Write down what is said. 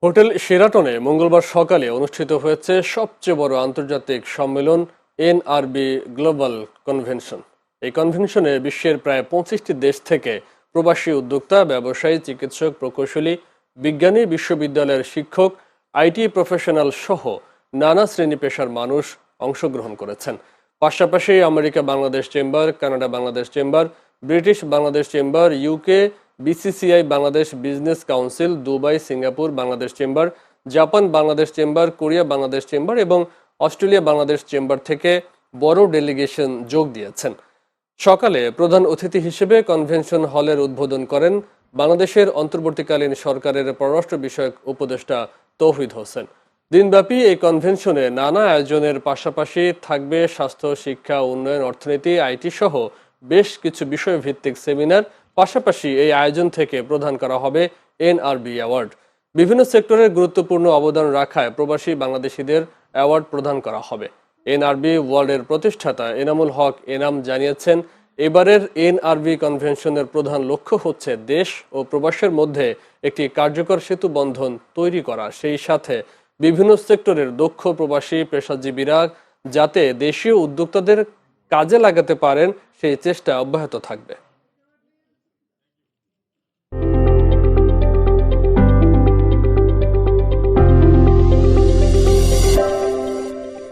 Hotel শেরাটনে মঙ্গলবার সকালে অনুষ্ঠিত হয়েছে সবচেয়ে বড় আন্তর্জাতিক সম্মেলন এনআরবি গ্লোবাল কনভেনশন। এই কনভেনশনে বিশ্বের প্রায় 25টি দেশ থেকে প্রবাসী উদ্যোক্তা, ব্যবসায়ী, চিকিৎসক, প্রকৌশলী, বিজ্ঞানী, বিশ্ববিদ্যালয়ের শিক্ষক, আইটি প্রফেশনাল সহ নানা শ্রেণী পেশার মানুষ অংশগ্রহণ করেছেন। পাশাপাশি America Bangladesh chamber, Canada Bangladesh chamber, British Bangladesh chamber, UK, BCCI Bangladesh business council, Dubai, Singapore Bangladesh chamber, Japan Bangladesh chamber, Korea Bangladesh chamber এবং অস্ট্রেলিয়া বাংলাদেশ চেম্বার থেকে বড় ডেলিগেশন যোগ দিয়েছেন। সকালে প্রধান অতিথি হিসেবে কনভেনশন হলের উদ্বোধন করেন বাংলাদেশের অন্তর্বর্তীকালীন সরকারের পররাষ্ট্র বিষয়ক উপদেষ্টা তৌহিদ হোসেন। দিনব্যাপী এই কনভেনশনে নানা আয়োজনের পাশাপাশি থাকবে স্বাস্থ্য, শিক্ষা, উন্নয়ন, অর্থনীতি, আইটি সহ বেশ কিছু বিষয়ভিত্তিক সেমিনার। পাশাপাশি এই আয়োজন থেকে প্রদান করা হবে এনআরবি অ্যাওয়ার্ড। বিভিন্ন সেক্টরের গুরুত্বপূর্ণ অবদান রাখায় প্রবাসী বাংলাদেশিদের অ্যাওয়ার্ড প্রদান করা হবে। এনআরবি ওয়ার্ল্ডের প্রতিষ্ঠাতা এনামুল হক এনাম জানিয়েছেন, এবারের এনআরবি কনভেনশনের প্রধান লক্ষ্য হচ্ছে দেশ ও প্রবাসের মধ্যে একটি কার্যকর সেতু বন্ধন তৈরি করা, সেই সাথে বিভিন্ন সেক্টরের দক্ষ প্রবাসী পেশাজীবীরা যাতে দেশীয় উদ্যোক্তাদের কাজে লাগাতে পারেন সেই চেষ্টা অব্যাহত থাকবে।